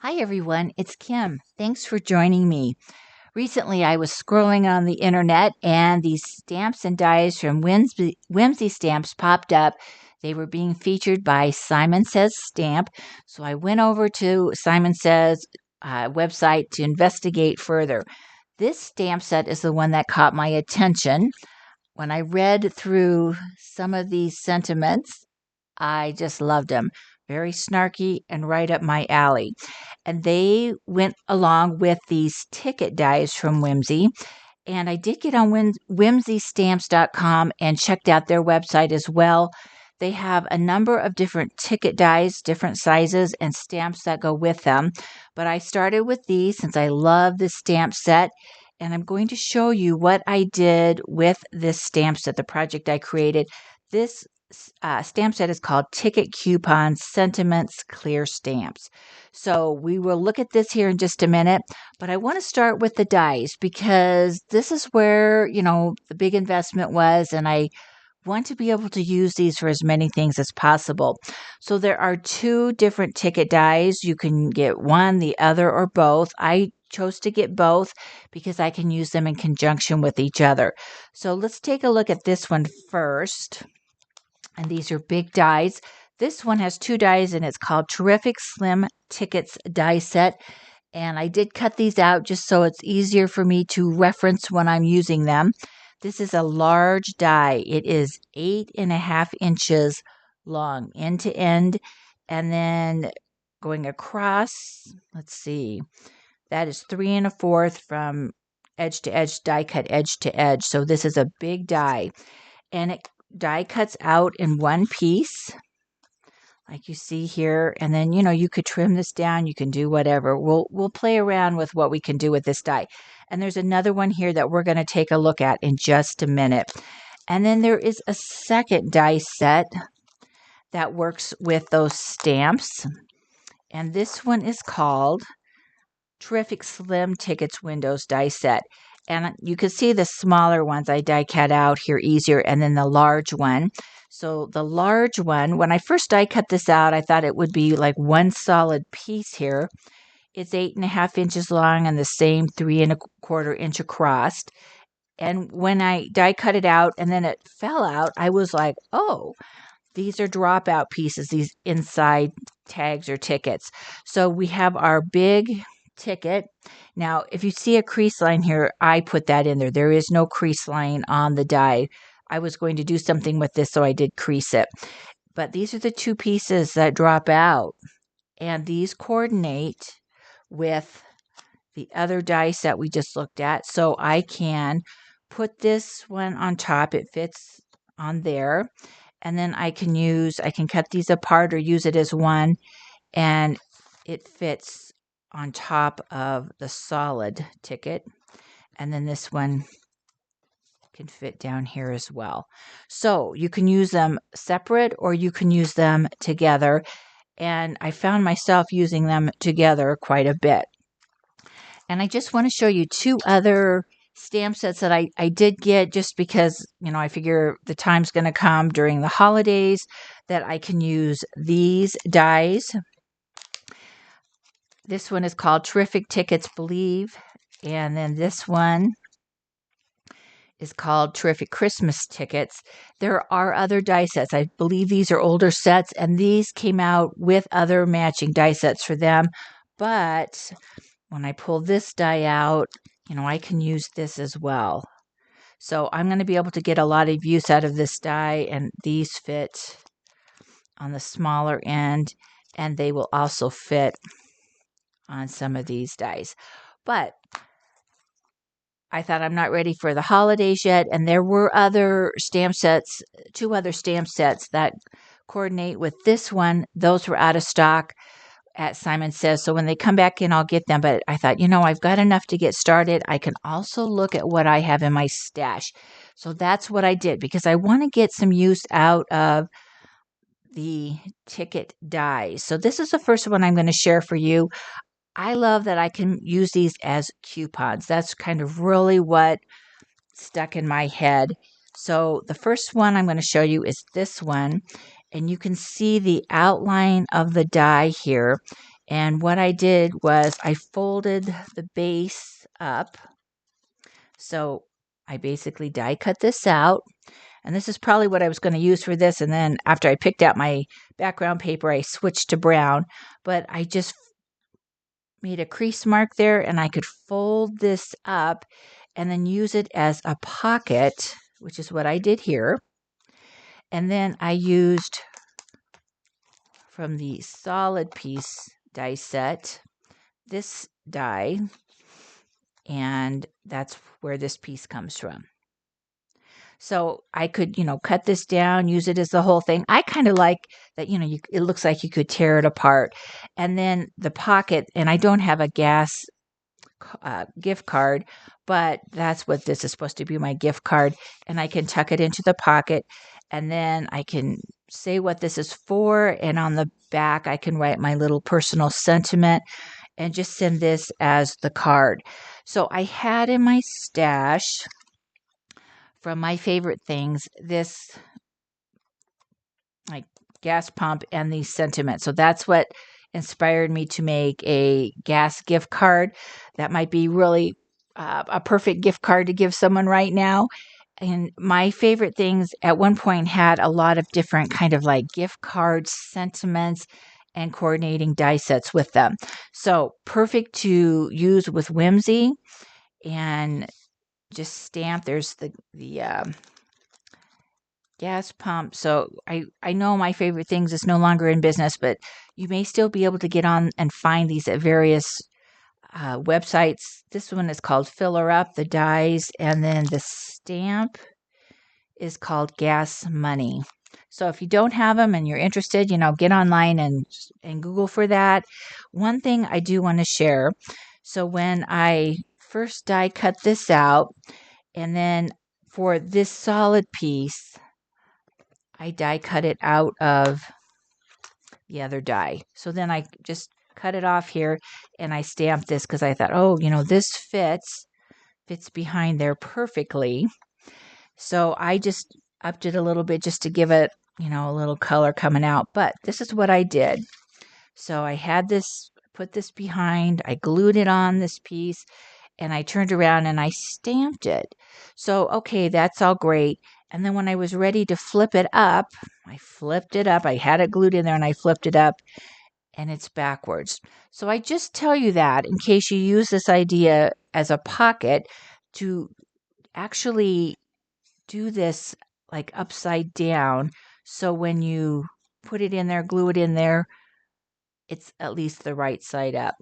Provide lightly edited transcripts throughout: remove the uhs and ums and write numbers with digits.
Hi, everyone. It's Kim. Thanks for joining me. Recently, I was scrolling on the internet and these stamps and dies from Whimsy Stamps popped up. They were being featured by Simon Says Stamp. So I went over to Simon Says website to investigate further. This stamp set is the one that caught my attention. When I read through some of these sentiments, I just loved them. Very snarky and right up my alley. And they went along with these ticket dies from Whimsy. And I did get on whimsystamps.com and checked out their website as well. They have a number of different ticket dies, different sizes, and stamps that go with them. But I started with these since I love this stamp set. And I'm going to show you what I did with this stamp set, the project I created. This stamp set is called Ticket Coupons Sentiments Clear Stamps. So we will look at this here in just a minute, but I want to start with the dies because this is where, the big investment was, and I want to be able to use these for as many things as possible. So there are two different ticket dies. You can get one, the other, or both. I chose to get both because I can use them in conjunction with each other. So let's take a look at this one first. And these are big dies. This one has two dies and it's called Terrific Slim Tickets Die Set. And I did cut these out just so it's easier for me to reference when I'm using them. This is a large die. It is 8.5 inches long, end to end. And then going across, let's see, that is 3 1/4 from edge to edge, die cut edge to edge. So this is a big die. And it die cuts out in one piece like you see here, and then you could trim this down, you can do whatever. We'll play around with what we can do with this die. And there's another one here that we're going to take a look at in just a minute. And then there is a second die set that works with those stamps, and this one is called Terrific Slim Tickets Windows Die Set. And you can see the smaller ones I die cut out here easier, and then the large one. So the large one, when I first die cut this out, I thought it would be like one solid piece here. It's 8.5 inches long and the same 3 1/4 inch across. And when I die cut it out and then it fell out, I was like, oh, these are dropout pieces, these inside tags or tickets. So we have our big ticket. Now, if you see a crease line here, I put that in there. There is no crease line on the die. I was going to do something with this, so I did crease it. But these are the two pieces that drop out, and these coordinate with the other dice that we just looked at. So I can put this one on top. It fits on there. And then I can cut these apart or use it as one, and it fits on top of the solid ticket. And then this one can fit down here as well. So you can use them separate or you can use them together. And I found myself using them together quite a bit. And I just want to show you two other stamp sets that I did get just because, I figure the time's going to come during the holidays that I can use these dies. This one is called Terrific Tickets Believe. And then this one is called Terrific Christmas Tickets. There are other die sets. I believe these are older sets, and these came out with other matching die sets for them. But when I pull this die out, I can use this as well. So I'm going to be able to get a lot of use out of this die, and these fit on the smaller end, and they will also fit on some of these dies. But I thought I'm not ready for the holidays yet, and there were other stamp sets, two other stamp sets that coordinate with this one. Those were out of stock at Simon Says. So when they come back in, I'll get them. But I thought, I've got enough to get started. I can also look at what I have in my stash. So that's what I did because I want to get some use out of the ticket dies. So this is the first one I'm going to share for you. I love that I can use these as coupons. That's kind of really what stuck in my head. So the first one I'm going to show you is this one. And you can see the outline of the die here. And what I did was I folded the base up. So I basically die cut this out. And this is probably what I was going to use for this. And then after I picked out my background paper, I switched to brown. But I just made a crease mark there, and I could fold this up and then use it as a pocket, which is what I did here. And then I used from the solid piece die set this die, and that's where this piece comes from. So I could, cut this down, use it as the whole thing. I kind of like that, it looks like you could tear it apart. And then the pocket, and I don't have a gas gift card, but that's what this is supposed to be, my gift card. And I can tuck it into the pocket, and then I can say what this is for. And on the back, I can write my little personal sentiment and just send this as the card. So I had in my stash from my favorite things this like gas pump and these sentiments. So that's what inspired me to make a gas gift card. That might be really a perfect gift card to give someone right now. And my favorite things at one point had a lot of different kind of like gift cards, sentiments, and coordinating die sets with them. So perfect to use with Whimsy and just stamp. There's the gas pump. So I know my favorite things is no longer in business, but you may still be able to get on and find these at various websites. This one is called Filler Up, the dies, and then the stamp is called Gas Money. So if you don't have them and you're interested, get online and Google for that. One thing I do want to share. So when I first die cut this out, and then for this solid piece, I die cut it out of the other die. So then I just cut it off here, and I stamped this because I thought, oh, this fits behind there perfectly. So I just upped it a little bit just to give it, a little color coming out. But this is what I did. So I had this, put this behind, I glued it on this piece, and I turned around and I stamped it. So, okay, that's all great. And then when I was ready to flip it up, I flipped it up. I had it glued in there and I flipped it up, and it's backwards. So I just tell you that in case you use this idea as a pocket to actually do this like upside down. So when you put it in there, glue it in there, it's at least the right side up.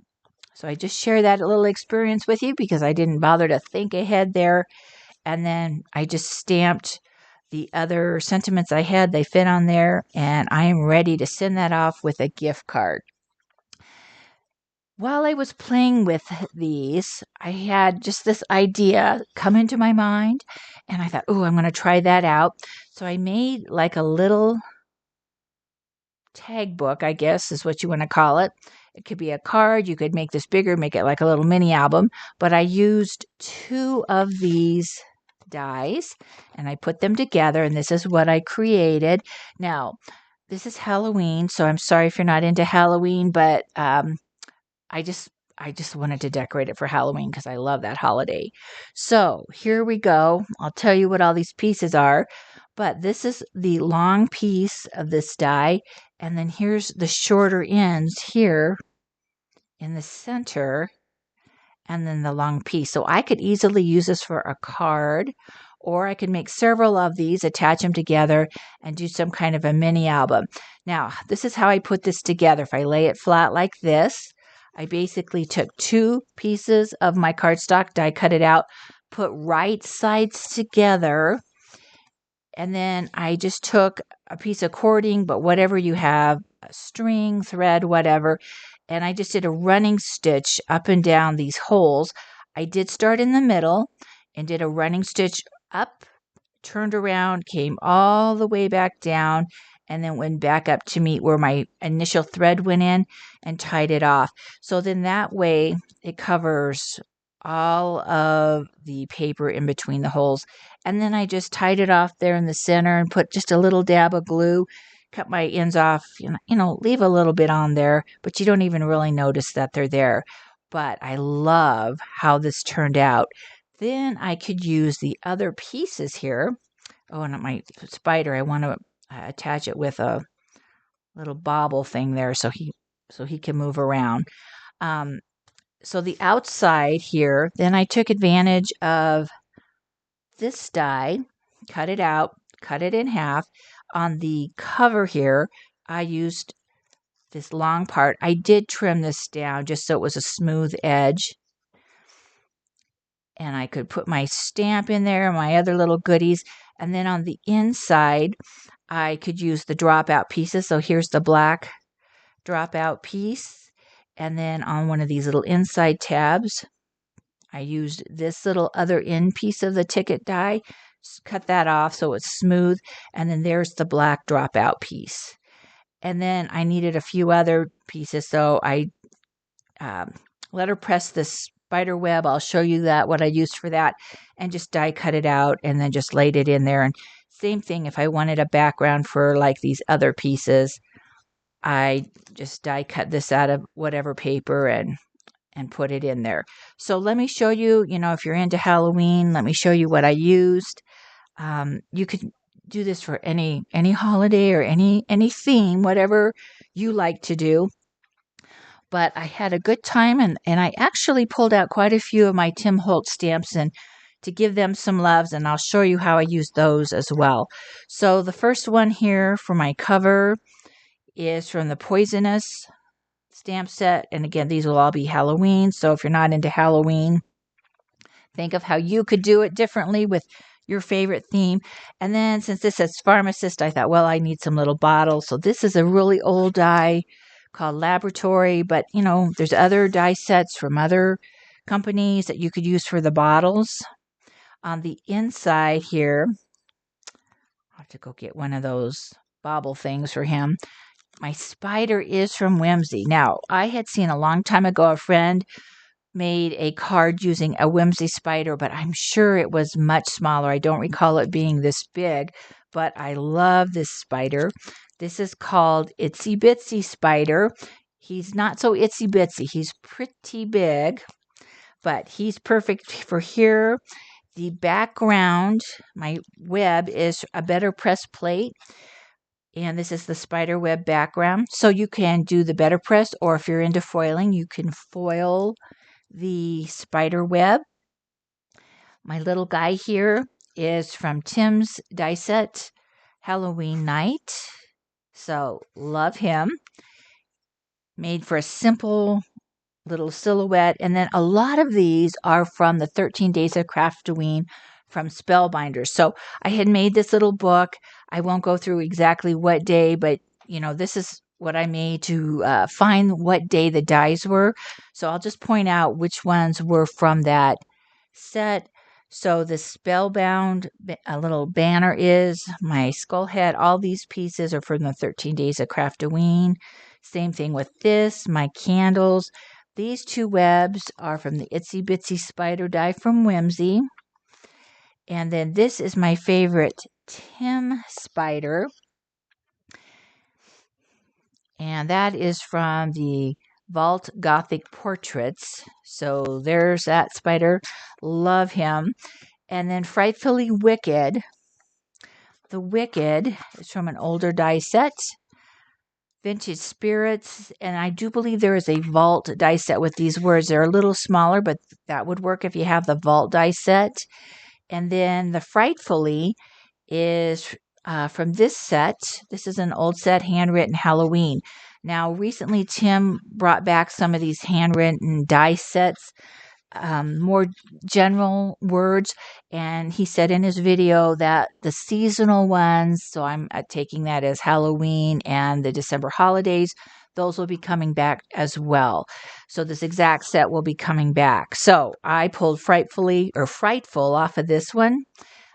So I just share that little experience with you because I didn't bother to think ahead there. And then I just stamped the other sentiments I had. They fit on there, and I am ready to send that off with a gift card. While I was playing with these, I had just this idea come into my mind, and I thought, oh, I'm going to try that out. So I made like a little tag book, I guess is what you want to call it. It could be a card. You could make this bigger, make it like a little mini album. But I used 2 of these dies and I put them together, and this is what I created. Now, this is Halloween, so I'm sorry if you're not into Halloween, but I just wanted to decorate it for Halloween because I love that holiday. So here we go. I'll tell you what all these pieces are, but this is the long piece of this die, and then here's the shorter ends here in the center, and then the long piece. So I could easily use this for a card, or I could make several of these, attach them together, and do some kind of a mini album. Now, this is how I put this together. If I lay it flat like this, I basically took 2 pieces of my cardstock, die cut it out, put right sides together, and then I just took a piece of cording, but whatever you have, a string, thread, whatever, and I just did a running stitch up and down these holes. I did start in the middle and did a running stitch up, turned around, came all the way back down, and then went back up to meet where my initial thread went in and tied it off. So then that way it covers all of the paper in between the holes. And then I just tied it off there in the center and put just a little dab of glue cut my ends off, leave a little bit on there, but you don't even really notice that they're there. But I love how this turned out. Then I could use the other pieces here. Oh, and my spider, I want to attach it with a little bobble thing there so he can move around. So the outside here, then I took advantage of this die, cut it out, cut it in half. On the cover here, I used this long part. I did trim this down just so it was a smooth edge. And I could put my stamp in there, my other little goodies. And then on the inside, I could use the dropout pieces. So here's the black dropout piece. And then on one of these little inside tabs, I used this little other end piece of the ticket die, cut that off so it's smooth. And then there's the black dropout piece. And then I needed a few other pieces, so I letterpress this spider web. I'll show you that, what I used for that, and just die cut it out and then just laid it in there. And same thing, if I wanted a background for like these other pieces, I just die cut this out of whatever paper and put it in there. So let me show you, if you're into Halloween, let me show you what I used. You could do this for any holiday or any theme, whatever you like to do. But I had a good time, and I actually pulled out quite a few of my Tim Holtz stamps and to give them some loves, and I'll show you how I used those as well. So the first one here for my cover is from the Poisonous stamp set, and again, these will all be Halloween, so if you're not into Halloween, think of how you could do it differently with your favorite theme. And then since this says pharmacist, I thought, well, I need some little bottles. So this is a really old die called Laboratory, but there's other die sets from other companies that you could use for the bottles. On the inside here, I'll have to go get one of those bobble things for him. My spider is from Whimsy. Now, I had seen a long time ago a friend made a card using a Whimsy spider, but I'm sure it was much smaller. I don't recall it being this big, but I love this spider. This is called Itsy Bitsy Spider. He's not so itsy bitsy. He's pretty big, but he's perfect for here. The background, my web is a better press plate. And this is the spider web background. So you can do the better press, or if you're into foiling, you can foil the spider web. My little guy here is from Tim's die set Halloween Night. So love him. Made for a simple little silhouette. And then a lot of these are from the 13 Days of Craftoween from Spellbinders. So I had made this little book. I won't go through exactly what day, but this is what I made to find what day the dies were. So I'll just point out which ones were from that set. So the Spellbound a little banner is my skull head. All these pieces are from the 13 Days of Craftoween. Same thing with this, my candles. These two webs are from the Itsy Bitsy Spider die from Whimsy. And then this is my favorite Tim spider. And that is from the Vault Gothic Portraits. So there's that spider. Love him. And then Frightfully Wicked. The Wicked is from an older die set. Vintage Spirits, and I do believe there is a Vault die set with these words. They're a little smaller, but that would work if you have the Vault die set. And then the Frightfully is from this set. This is an old set, handwritten Halloween. Now, recently, Tim brought back some of these handwritten die sets, more general words, and he said in his video that the seasonal ones, so I'm taking that as Halloween and the December holidays, those will be coming back as well. So this exact set will be coming back. So I pulled Frightful off of this one.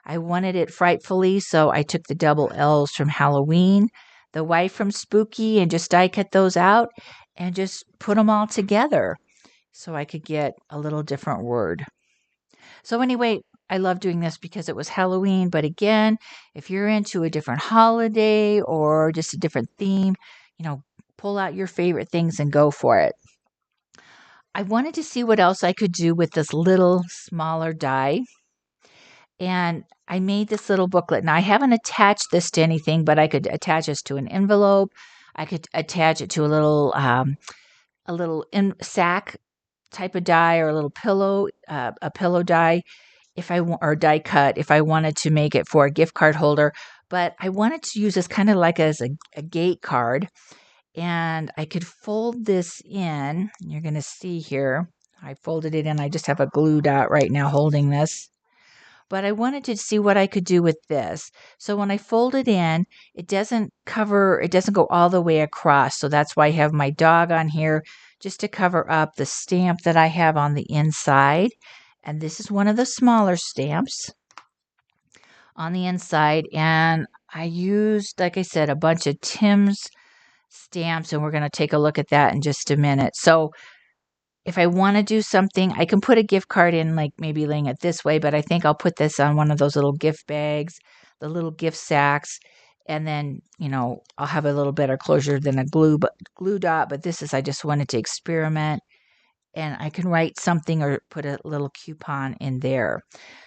I wanted it Frightfully, so I took the double L's from Halloween, the Y from Spooky, and just die cut those out and just put them all together so I could get a little different word. So anyway, I love doing this because it was Halloween. But again, if you're into a different holiday or just a different theme, pull out your favorite things and go for it. I wanted to see what else I could do with this little smaller die. And I made this little booklet. Now, I haven't attached this to anything, but I could attach this to an envelope. I could attach it to a little sack type of die, or a little pillow, a pillow die, or die cut, if I wanted to make it for a gift card holder. But I wanted to use this kind of like as a gate card, and I could fold this in. You're going to see here, I folded it in. I just have a glue dot right now holding this. But I wanted to see what I could do with this. So when I fold it in, it doesn't go all the way across. So that's why I have my dog on here, just to cover up the stamp that I have on the inside. And this is one of the smaller stamps on the inside. And I used, like I said, a bunch of Tim's stamps, and we're going to take a look at that in just a minute. So if I want to do something, I can put a gift card in, like maybe laying it this way, but I think I'll put this on one of those little gift bags, the little gift sacks, and then, I'll have a little better closure than a glue dot, but I just wanted to experiment, and I can write something or put a little coupon in there.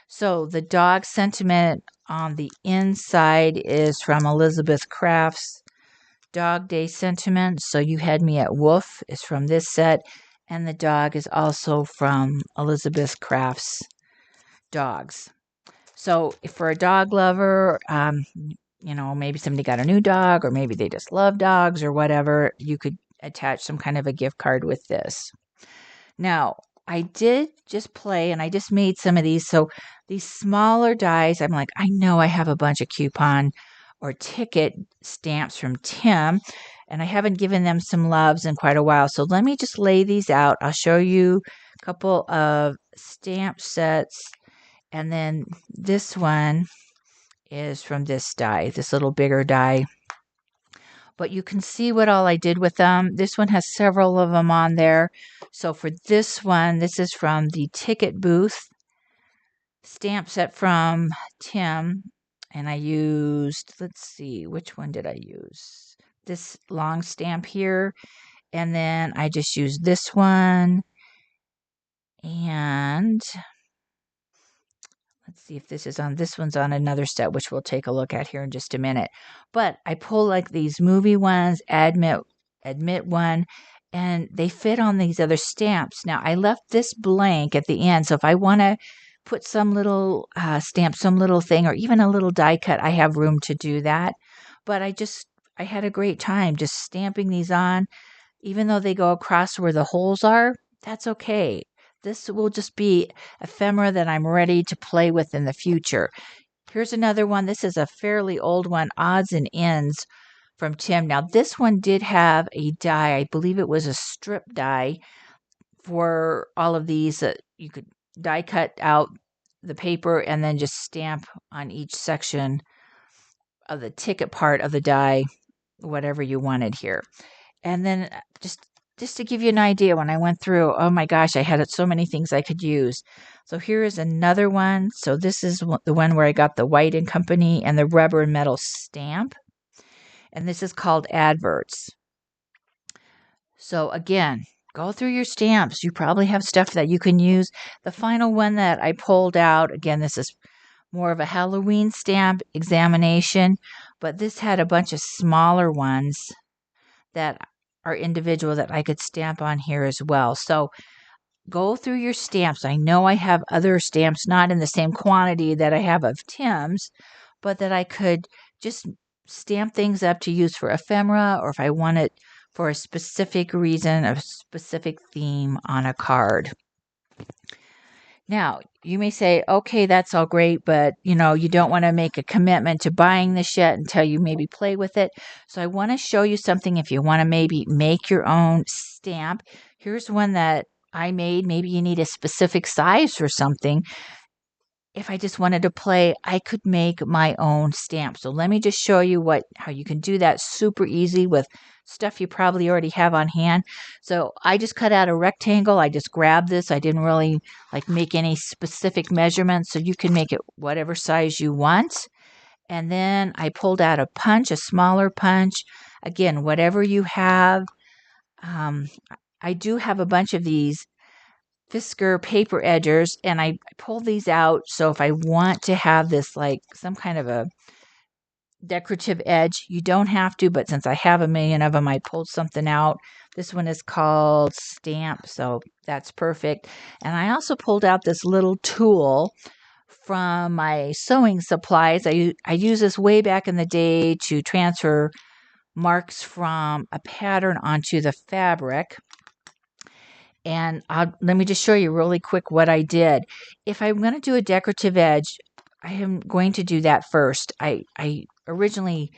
So the dog sentiment on the inside is from Elizabeth Crafts Dog Day Sentiment. So You Had Me at Woof is from this set. And the dog is also from Elizabeth Crafts Dogs. So if for a dog lover, maybe somebody got a new dog, or maybe they just love dogs or whatever, you could attach some kind of a gift card with this. Now, I did just play, and I just made some of these. So these smaller dies, I'm like, I know I have a bunch of coupon or ticket stamps from Tim, and I haven't given them some loves in quite a while. So let me just lay these out. I'll show you a couple of stamp sets, and then this one is from this die, this little bigger die. But you can see what all I did with them. This one has several of them on there. So for this one, this is from the ticket booth stamp set from Tim. And I used, let's see, which one did I use? This long stamp here. And then I just used this one. And let's see if this one's on another set, which we'll take a look at here in just a minute. But I pull like these movie ones, admit one, and they fit on these other stamps. Now, I left this blank at the end, so if I want to put some little stamp, some little thing, or even a little die cut, I have room to do that. But I had a great time just stamping these on. Even though they go across where the holes are, that's okay. This will just be ephemera that I'm ready to play with in the future. Here's another one. This is a fairly old one, Odds and Ends from Tim. Now, this one did have a die. I believe it was a strip die for all of these. You could die cut out the paper and then just stamp on each section of the ticket part of the die, whatever you wanted here. And then just to give you an idea, when I went through, oh my gosh, I had so many things I could use. So here is another one. So this is the one where I got the White & Company and the rubber and metal stamp. And this is called Adverts. So again, go through your stamps. You probably have stuff that you can use. The final one that I pulled out, again, this is more of a Halloween stamp examination, but this had a bunch of smaller ones that are individual that I could stamp on here as well. So go through your stamps. I know I have other stamps, not in the same quantity that I have of Tim's, but that I could just stamp things up to use for ephemera, or if I want it for a specific reason, a specific theme on a card. Now, you may say, okay, that's all great, but you don't want to make a commitment to buying this yet until you maybe play with it. So I want to show you something if you want to maybe make your own stamp. Here's one that I made. Maybe you need a specific size for something. if I just wanted to play, I could make my own stamp. So let me just show you how you can do that super easy with stuff you probably already have on hand. So I just cut out a rectangle. I just grabbed this. I didn't really like make any specific measurements, so you can make it whatever size you want. And then I pulled out a punch, a smaller punch. Again, whatever you have. Um, I do have a bunch of these Fisker paper edgers, and I pull these out. So if I want to have this like some kind of a decorative edge, you don't have to, but since I have a million of them, I pulled something out. This one is called Stamp, so that's perfect. And I also pulled out this little tool from my sewing supplies. I used this way back in the day to transfer marks from a pattern onto the fabric. And let me just show you really quick what I did. If I'm going to do a decorative edge, I am going to do that first. I originally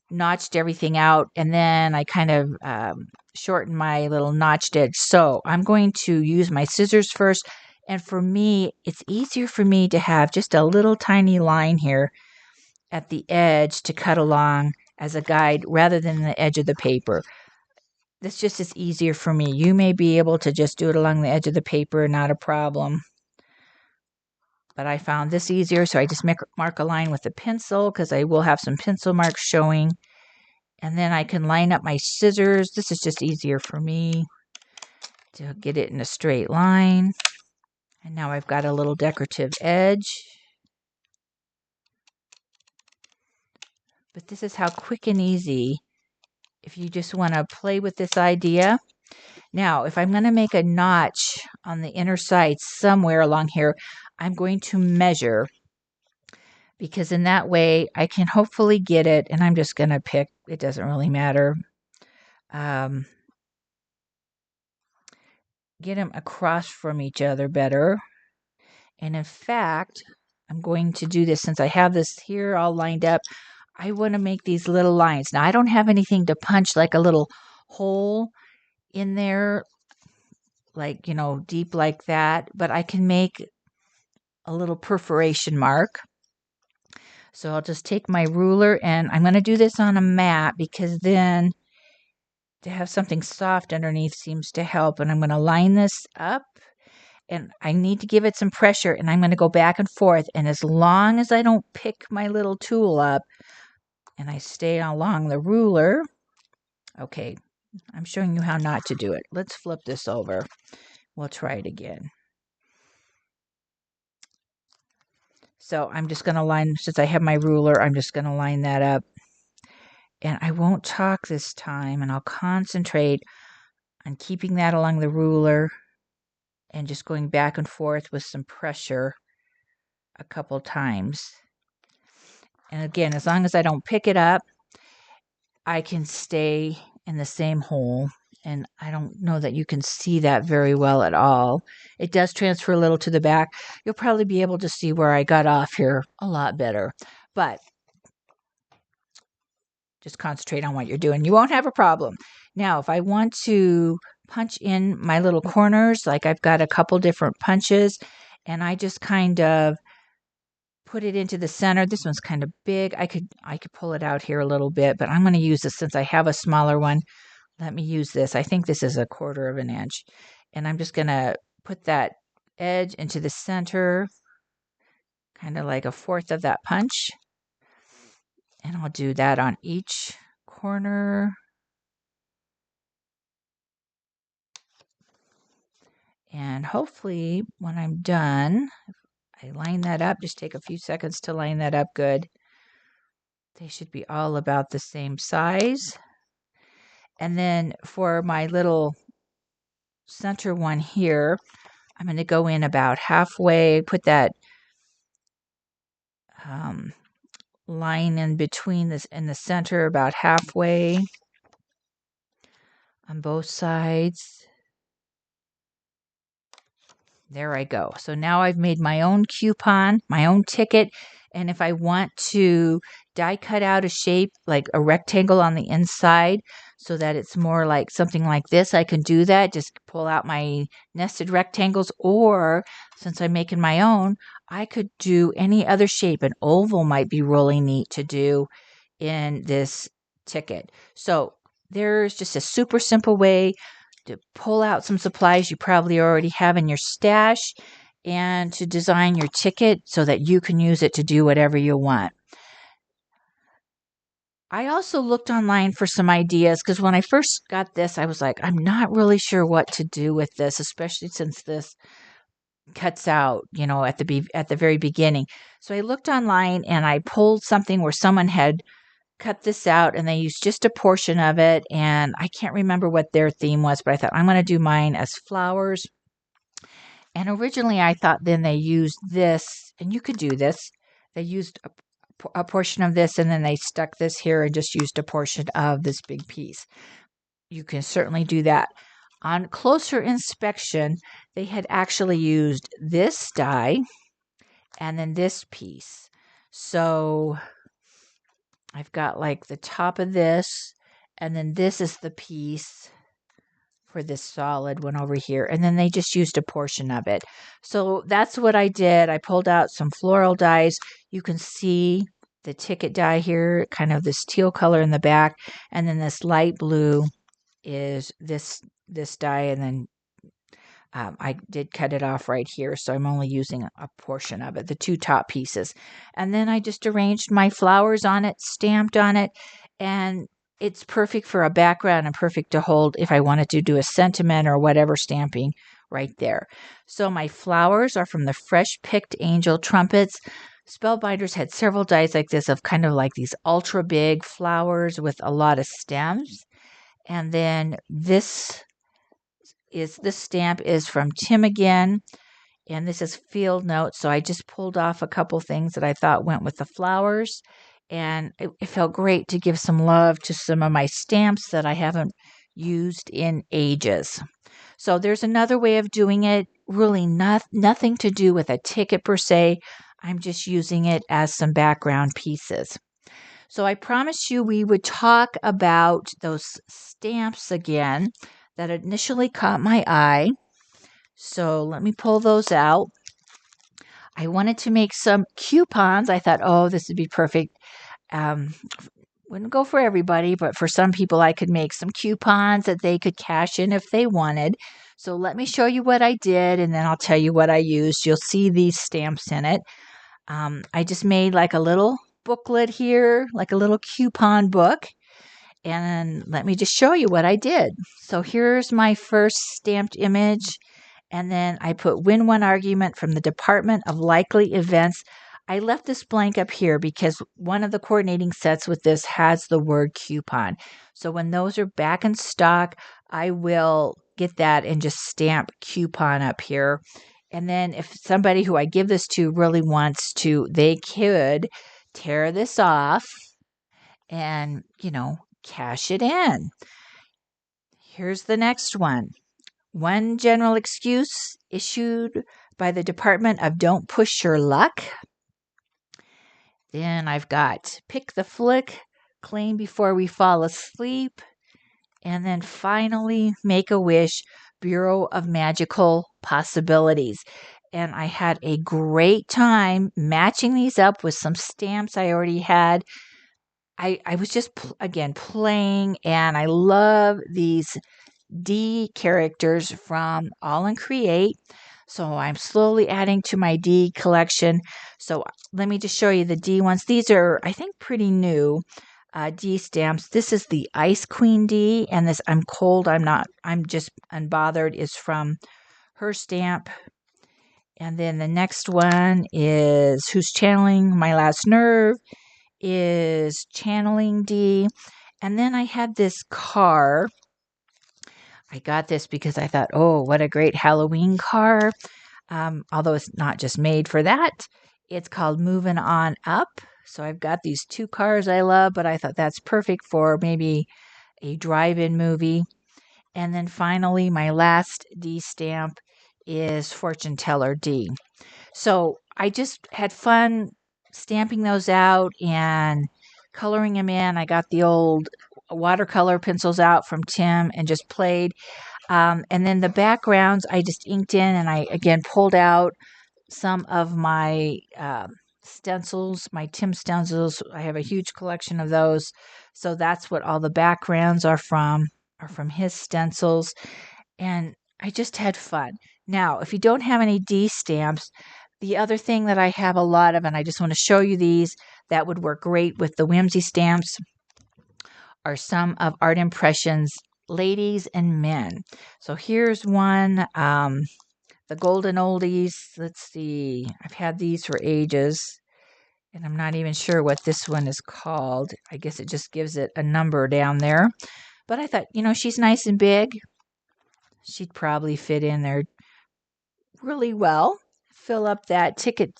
notched everything out, and then I kind of shortened my little notched edge. So I'm going to use my scissors first. And for me, it's easier for me to have just a little tiny line here at the edge to cut along as a guide rather than the edge of the paper. This just is easier for me. You may be able to just do it along the edge of the paper, not a problem. But I found this easier, so I just mark a line with a pencil because I will have some pencil marks showing. And then I can line up my scissors. This is just easier for me to get it in a straight line. And now I've got a little decorative edge. But this is how quick and easy, if you just want to play with this idea. Now, if I'm going to make a notch on the inner side somewhere along here, I'm going to measure, because in that way I can hopefully get it, and I'm just going to pick, it doesn't really matter, get them across from each other better. And in fact, I'm going to do this since I have this here all lined up. I want to make these little lines. Now, I don't have anything to punch like a little hole in there, like, deep like that, but I can make a little perforation mark. So I'll just take my ruler, and I'm going to do this on a mat because then to have something soft underneath seems to help. And I'm going to line this up, and I need to give it some pressure, and I'm going to go back and forth. And as long as I don't pick my little tool up and I stay along the ruler, okay, I'm showing you how not to do it. Let's flip this over. We'll try it again. So I'm just going to line, since I have my ruler, I'm just going to line that up. And I won't talk this time, and I'll concentrate on keeping that along the ruler and just going back and forth with some pressure a couple times. And again, as long as I don't pick it up, I can stay in the same hole. And I don't know that you can see that very well at all. It does transfer a little to the back. You'll probably be able to see where I got off here a lot better. But just concentrate on what you're doing. You won't have a problem. Now, if I want to punch in my little corners, like I've got a couple different punches, and I just kind of put it into the center. This one's kind of big. I could pull it out here a little bit, but I'm going to use this since I have a smaller one. Let me use this. I think this is 1/4 of an inch. And I'm just going to put that edge into the center, kind of like 1/4 of that punch. And I'll do that on each corner. And hopefully when I'm done, I line that up. Just take a few seconds to line that up good. They should be all about the same size. And then for my little center one here, I'm going to go in about halfway, put that line in between this in the center about halfway on both sides. There I go. So now I've made my own coupon, my own ticket. And if I want to die cut out a shape like a rectangle on the inside so that it's more like something like this, I can do that. Just pull out my nested rectangles, or since I'm making my own, I could do any other shape. An oval might be really neat to do in this ticket. So there's just a super simple way to pull out some supplies you probably already have in your stash and to design your ticket so that you can use it to do whatever you want. I also looked online for some ideas because when I first got this, I was like, I'm not really sure what to do with this, especially since this cuts out, at the very beginning. So I looked online and I pulled something where someone had cut this out and they used just a portion of it. And I can't remember what their theme was, but I thought I'm going to do mine as flowers. And originally I thought then they used this, and you could do this. They used a portion of this and then they stuck this here and just used a portion of this big piece. You can certainly do that. On closer inspection, they had actually used this die and then this piece. So I've got like the top of this, and then this is the piece for this solid one over here. And then they just used a portion of it. So that's what I did. I pulled out some floral dies. You can see the ticket die here, kind of this teal color in the back. And then this light blue is this die, and then I did cut it off right here, so I'm only using a portion of it, the two top pieces. And then I just arranged my flowers on it, stamped on it, and it's perfect for a background and perfect to hold if I wanted to do a sentiment or whatever stamping right there. So my flowers are from the Fresh Picked Angel Trumpets. Spellbinders had several dies like this of kind of like these ultra big flowers with a lot of stems. And then this stamp is from Tim again, and this is field notes. So I just pulled off a couple things that I thought went with the flowers, and it felt great to give some love to some of my stamps that I haven't used in ages. So there's another way of doing it, really nothing to do with a ticket per se. I'm just using it as some background pieces. So I promised you we would talk about those stamps again that initially caught my eye. So let me pull those out. I wanted to make some coupons. I thought, oh, this would be perfect. Wouldn't go for everybody, but for some people, I could make some coupons that they could cash in if they wanted. So let me show you what I did, and then I'll tell you what I used. You'll see these stamps in it. I just made like a little booklet here, like a little coupon book. And let me just show you what I did. So here's my first stamped image. And then I put win one argument from the Department of Likely Events. I left this blank up here because one of the coordinating sets with this has the word coupon. So when those are back in stock, I will get that and just stamp coupon up here. And then if somebody who I give this to really wants to, they could tear this off and, cash it in. Here's the next one. One general excuse issued by the Department of Don't Push Your Luck. Then I've got Pick the Flick, Claim Before We Fall Asleep. And then finally, Make a Wish, Bureau of Magical Possibilities. And I had a great time matching these up with some stamps I already had. I was just, again, playing, and I love these D characters from All and Create. So I'm slowly adding to my D collection. So let me just show you the D ones. These are, I think, pretty new D stamps. This is the Ice Queen D, and this I'm cold, I'm just unbothered is from her stamp. And then the next one is Who's Channeling My Last Nerve, is Channeling D. And then I had this car. I got this because I thought, oh, what a great Halloween car. Although it's not just made for that. It's called Moving On Up. So I've got these two cars I love, but I thought that's perfect for maybe a drive-in movie. And then finally, my last D stamp is Fortune Teller D. So I just had fun stamping those out, and coloring them in. I got the old watercolor pencils out from Tim and just played. And then the backgrounds I just inked in, and I again pulled out some of my stencils, my Tim stencils. I have a huge collection of those. So that's what all the backgrounds are from his stencils. And I just had fun. Now, if you don't have any D stamps, the other thing that I have a lot of, and I just want to show you these, that would work great with the Whimsy stamps, are some of Art Impressions ladies and men. So here's one, the Golden Oldies. Let's see, I've had these for ages, and I'm not even sure what this one is called. I guess it just gives it a number down there. But I thought, she's nice and big. She'd probably fit in there really well. Fill up that ticket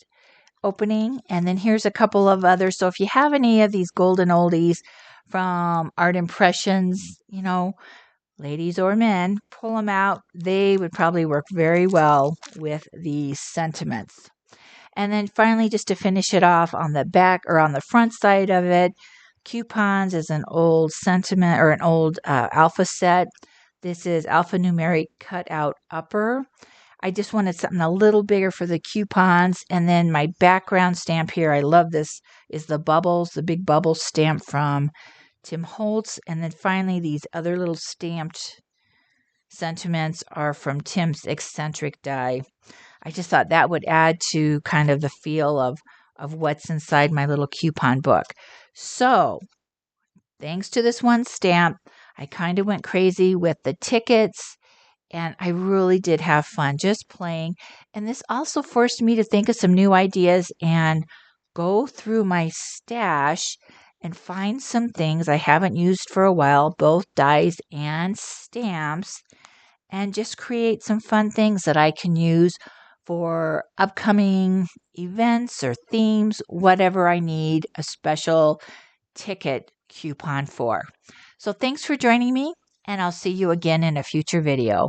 opening. And then here's a couple of others. So if you have any of these golden oldies from Art Impressions, ladies or men, pull them out. They would probably work very well with the sentiments. And then finally, just to finish it off, on the back or on the front side of it, coupons is an old sentiment or an old alpha set. This is alphanumeric cutout upper. I just wanted something a little bigger for the coupons. And then my background stamp here, I love this, is the bubbles, the big bubble stamp from Tim Holtz. And then finally, these other little stamped sentiments are from Tim's eccentric die. I just thought that would add to kind of the feel of what's inside my little coupon book. So thanks to this one stamp, I kind of went crazy with the tickets, and I really did have fun just playing. And this also forced me to think of some new ideas and go through my stash and find some things I haven't used for a while, both dies and stamps, and just create some fun things that I can use for upcoming events or themes, whatever I need a special ticket coupon for. So thanks for joining me, and I'll see you again in a future video.